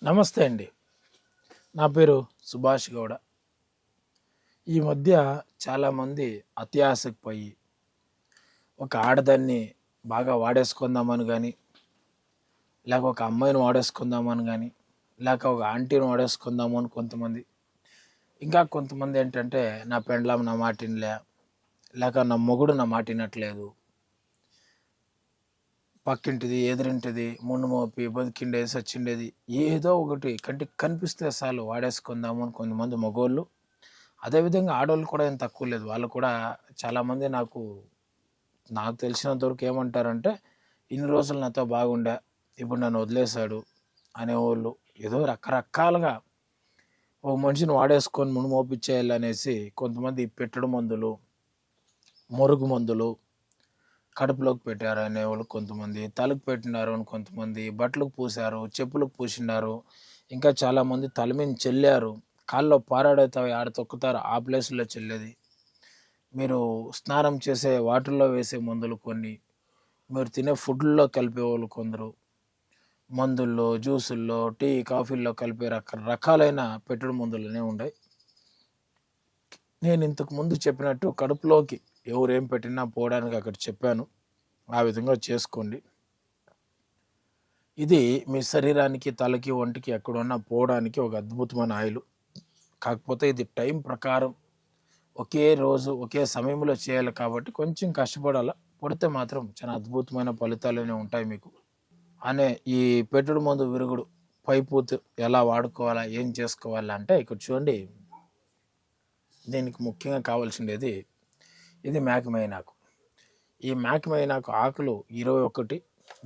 నమస్తే అండి. నా పేరు సుభాష్ గౌడ. ఈ మధ్య చాలామంది అత్యాశకు పోయి ఒక ఆడదాన్ని బాగా వాడేసుకుందామని కానీ, లేక ఒక అమ్మాయిని వాడేసుకుందామని కానీ, లేక ఒక ఆంటీని వాడేసుకుందాము అని కొంతమంది, ఇంకా కొంతమంది ఏంటంటే నా పెండ్లాం నా మాట వినలే, లేక నా మొగుడు నా మాట వినట్లేదు, పక్కింటిది ఎదురింటిది ముండు మోపి బతికిండేది సచ్చిండేది ఏదో ఒకటి కంటికి కనిపిస్తే చాలు వాడేసుకుందాము అని కొంతమంది మగోళ్ళు. అదేవిధంగా ఆడవాళ్ళు కూడా ఏం తక్కువ లేదు. వాళ్ళు కూడా చాలామంది నాకు తెలిసినంతవరకు ఏమంటారంటే, ఇన్ని రోజులు నాతో బాగుండా, ఇప్పుడు నన్ను వదిలేశాడు అనేవాళ్ళు. ఏదో రకరకాలుగా ఒక మనిషిని వాడేసుకొని ముందు మోపించేయాలనేసి కొంతమంది పెట్టడు మందులు, మొరుగు మందులు కడుపులోకి పెట్టారు అనేవాళ్ళు కొంతమంది, తలకు పెట్టినారు అని కొంతమంది, బట్టలకు పూసారు, చెప్పులకు పూసినారు, ఇంకా చాలామంది తల మీద చెల్లారు, కాల్లో పారాడవుతాయి ఆడ తొక్కుతారు ఆ ప్లేసుల్లో చెల్లేది, మీరు స్నానం చేసే వాటర్లో వేసే మందులు కొన్ని, మీరు తినే ఫుడ్లో కలిపేవాళ్ళు కొందరు, మందుల్లో జ్యూసుల్లో టీ కాఫీల్లో కలిపే రకరకాలైన పెట్టుడు మందులనే ఉన్నాయి. నేను ఇంతకు ముందు చెప్పినట్టు కడుపులోకి ఎవరేం పెట్టినా పోవడానికి అక్కడ చెప్పాను. ఆ విధంగా చేసుకోండి. ఇది మీ శరీరానికి తలకి ఒంటికి ఎక్కడున్నా పోవడానికి ఒక అద్భుతమైన ఆయిల్. కాకపోతే ఇది టైం ప్రకారం ఒకే రోజు ఒకే సమయంలో చేయాలి కాబట్టి కొంచెం కష్టపడాలి. పడితే మాత్రం చాలా అద్భుతమైన ఫలితాలనే ఉంటాయి మీకు. అనే ఈ పెట్టుడు మందు విరుగుడు పైపూతు ఎలా వాడుకోవాలా ఏం చేసుకోవాలా అంటే ఇక్కడ చూడండి. దీనికి ముఖ్యంగా కావాల్సిండేది ఇది మేకమైనాకు. ఈ మేకమైనాకు ఆకులు 21,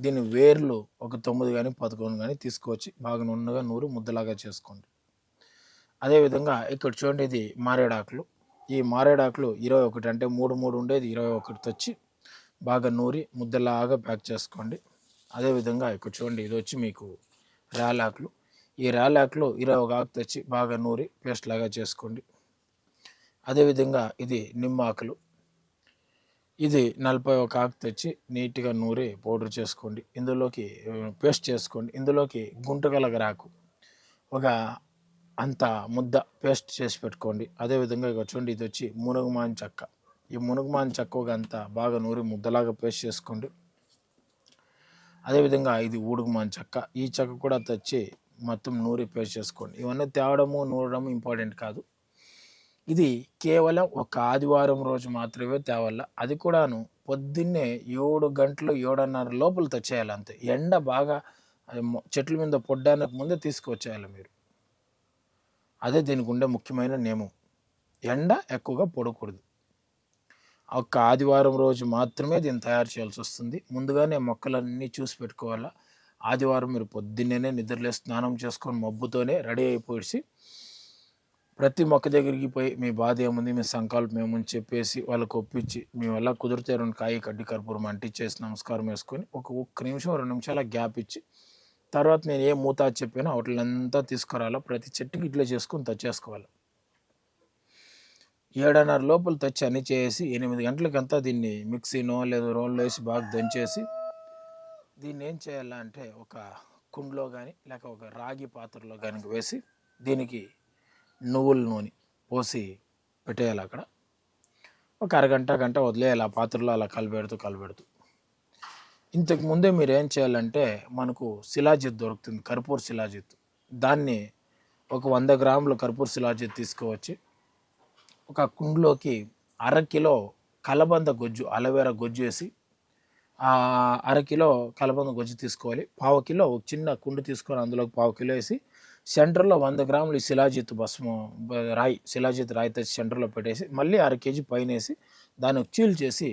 దీని వేర్లు ఒక 9 కానీ 11 కానీ తీసుకొచ్చి బాగా నున్నగా నూరి ముద్దలాగా చేసుకోండి. అదేవిధంగా ఇక్కడ చూడండి, ఇది మారేడాకులు. ఈ మారేడాకులు 21 అంటే 3 ఉండేది 21 తెచ్చి బాగా నూరి ముద్దలాగా ప్యాక్ చేసుకోండి. అదేవిధంగా ఇక్కడ చూడండి, ఇది వచ్చి మీకు రాలాకులు. ఈ రాలాకులు 21 ఆకు తెచ్చి బాగా నూరి పేస్ట్ లాగా చేసుకోండి. అదేవిధంగా ఇది నిమ్మాకులు. ఇది 41 ఆకు తెచ్చి నీట్గా నూరి పౌడర్ చేసుకోండి. ఇందులోకి పేస్ట్ చేసుకోండి. ఇందులోకి గుంటగలగరాకు ఒక అంత ముద్ద పేస్ట్ చేసి పెట్టుకోండి. అదేవిధంగా ఇక చూడండి, ఇది వచ్చి మునుగుమాన్ చెక్క. ఈ మునుగుమాన్ చెక్క ఒక అంత బాగా నూరి ముద్దలాగా పేస్ట్ చేసుకోండి. అదేవిధంగా ఇది ఊడుగుమాన్ చెక్క. ఈ చెక్క కూడా తెచ్చి మొత్తం నూరి పేస్ట్ చేసుకోండి. ఇవన్నీ తేవడము నూరడము ఇంపార్టెంట్ కాదు. ఇది కేవలం ఒక ఆదివారం రోజు మాత్రమే తేవాల. అది కూడాను పొద్దున్నే 7 గంటలు 7:30 లోపల తెచ్చేయాలి అంతే. ఎండ బాగా చెట్ల మీద పొడ్డానికి ముందే తీసుకొచ్చేయాలి మీరు. అదే దీనికి ఉండే ముఖ్యమైన నియమం. ఎండ ఎక్కువగా పొడకూడదు. ఒక్క ఆదివారం రోజు మాత్రమే దీన్ని తయారు చేయాల్సి వస్తుంది. ముందుగానే మొక్కలన్నీ చూసి పెట్టుకోవాలా. ఆదివారం మీరు పొద్దున్నే నిద్రలే స్నానం చేసుకొని మబ్బుతోనే రెడీ అయిపోయి ప్రతి మొక్క దగ్గరికి పోయి మీ బాధ ఏముంది, మీ సంకల్పం ఏముంది చెప్పేసి వాళ్ళకు ఒప్పించి మీ వల్ల కుదిరితే 2 కాయ కడ్డి కర్పూరం అంటించేసి నమస్కారం వేసుకొని ఒక్క నిమిషం 2 నిమిషాల గ్యాప్ ఇచ్చి తర్వాత నేను ఏ మూతా చెప్పానో వాటిలంతా తీసుకురావాలా. ప్రతి చెట్టుకి ఇట్లా చేసుకొని తెచ్చేసుకోవాలి. 7:30 లోపల తెచ్చి అన్ని చేసి 8 గంటలకంతా దీన్ని మిక్సీనో లేదా రోల్లో వేసి బాగా దంచేసి దీన్ని ఏం చేయాలంటే ఒక కుండలో కానీ లేక ఒక రాగి పాత్రలో కానీ వేసి దీనికి నువ్వుల నూనె పోసి పెట్టేయాలి. అక్కడ ఒక గంట వదిలేయాలి ఆ పాత్రలో అలా కలిపెడుతూ. ఇంతకు ముందే మీరు ఏం చేయాలంటే, మనకు శిలాజిత్ దొరుకుతుంది, కర్పూర్ శిలాజిత్. దాన్ని ఒక 100 గ్రాముల కర్పూర్ శిలాజిత్ తీసుకువచ్చి ఒక కుండలోకి 1/2 కిలో కలబంద గొజ్జు అలోవెరా గొజ్జు వేసి 1/2 కిలో కలబంద గొజ్జు తీసుకోవాలి. 1/2 కిలో ఒక చిన్న కుండు తీసుకొని అందులోకి 1/2 కిలో వేసి సెంటర్లో 100 గ్రాములు ఈ శిలాజిత్ శిలాజిత్ రాయి తెచ్చి సెంటర్లో పెట్టేసి మళ్ళీ 1/2 కేజీ పైన వేసి దాన్ని చీల్చేసి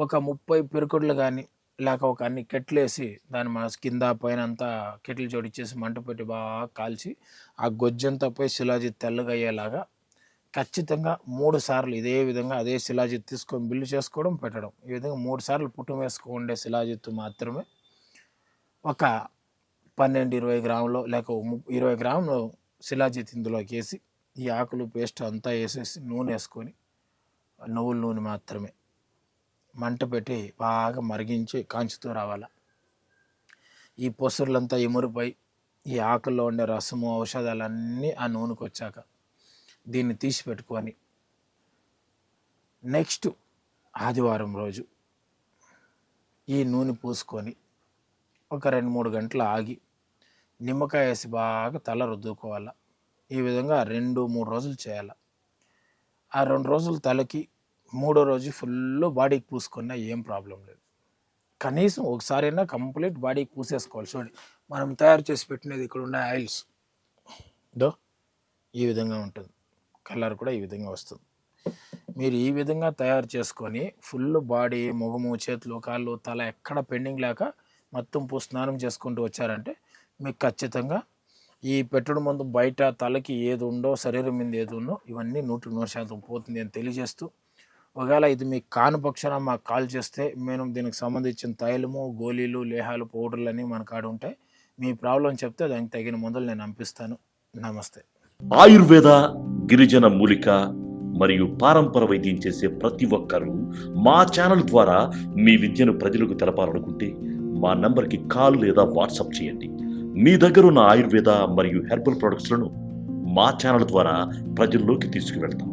ఒక 30 పిరుకుడులు కానీ లేక ఒక అన్ని కెట్లు వేసి దాన్ని మన కింద పైన అంతా కెట్లు జోడిచ్చేసి మంట పెట్టి బాగా కాల్చి ఆ గొజ్జంతా పోయి శిలాజిత్ తెల్లగా అయ్యేలాగా ఖచ్చితంగా 3 సార్లు ఇదే విధంగా అదే శిలాజిత్ తీసుకొని బిల్లు చేసుకోవడం పెట్టడం. ఈ విధంగా 3 సార్లు పుట్టుమ వేసుకోండే శిలాజిత్తు మాత్రమే ఒక 12-20 గ్రాములు లేక 20 గ్రాములు శిలాజిత్ ఇందులోకి వేసి ఈ ఆకులు పేస్ట్ అంతా వేసేసి నూనె వేసుకొని నువ్వుల నూనె మాత్రమే మంట పెట్టి బాగా మరిగించి కాంచుతూ రావాలి. ఈ పొసుర్లంతా ఇమురుపై ఈ ఆకుల్లో ఉండే రసము ఔషధాలన్నీ ఆ నూనెకి వచ్చాక దీన్ని తీసి పెట్టుకొని నెక్స్ట్ ఆదివారం రోజు ఈ నూనె పూసుకొని ఒక 2-3 గంటలు ఆగి నిమ్మకాయ వేసి బాగా తల రుద్దుకోవాలి. ఈ విధంగా 2-3 రోజులు చేయాలి. ఆ 2 రోజులు తలకి, 3వ రోజు ఫుల్ బాడీకి పూసుకున్నా ఏం ప్రాబ్లం లేదు. కనీసం ఒకసారైనా కంప్లీట్ బాడీకి పూసేసుకోవాలి. చూడండి, మనం తయారు చేసి పెట్టినది ఇక్కడ ఉన్న ఆయిల్స్ ఈ విధంగా ఉంటుంది. కలర్ కూడా ఈ విధంగా వస్తుంది. మీరు ఈ విధంగా తయారు చేసుకొని ఫుల్ బాడీ, ముఖము, చేతులు, కాళ్ళు, తల ఎక్కడ పెండింగ్ లేక మొత్తం స్నానం చేసుకుంటూ వచ్చారంటే మీకు ఖచ్చితంగా ఈ పెట్టుడు ముందు బయట తలకి ఏది ఉందో, శరీరం మీద ఏది ఉందో ఇవన్నీ 100% పోతుంది అని తెలియజేస్తూ, ఒకవేళ ఇది మీకు కాని పక్షాన మాకు కాల్ చేస్తే మేము దీనికి సంబంధించిన తైలము, గోళీలు, లేహాలు, పౌడర్లు అన్నీ మన కాడ ఉంటాయి. మీ ప్రాబ్లం చెప్తే దానికి తగిన మందులు నేను పంపిస్తాను. నమస్తే. ఆయుర్వేద, గిరిజన మూలిక మరియు పారంపర వైద్యం చేసే ప్రతి ఒక్కరూ మా ఛానల్ ద్వారా మీ విద్యను ప్రజలకు తెలపాలనుకుంటే మా నంబర్కి కాల్ లేదా వాట్సాప్ చేయండి. మీ దగ్గర ఉన్న ఆయుర్వేద మరియు హెర్బల్ ప్రొడక్ట్స్లను మా ఛానల్ ద్వారా ప్రజల్లోకి తీసుకువెళ్తాం.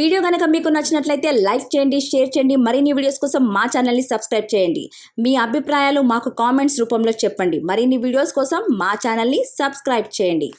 వీడియో కనుక మీకు నచ్చినట్లయితే లైక్ చేయండి, షేర్ చేయండి. మరిన్ని వీడియోస్ కోసం మా ఛానల్ని సబ్స్క్రైబ్ చేయండి. మీ అభిప్రాయాలు మాకు కామెంట్స్ రూపంలో చెప్పండి. మరిన్ని వీడియోస్ కోసం మా ఛానల్ని సబ్స్క్రైబ్ చేయండి.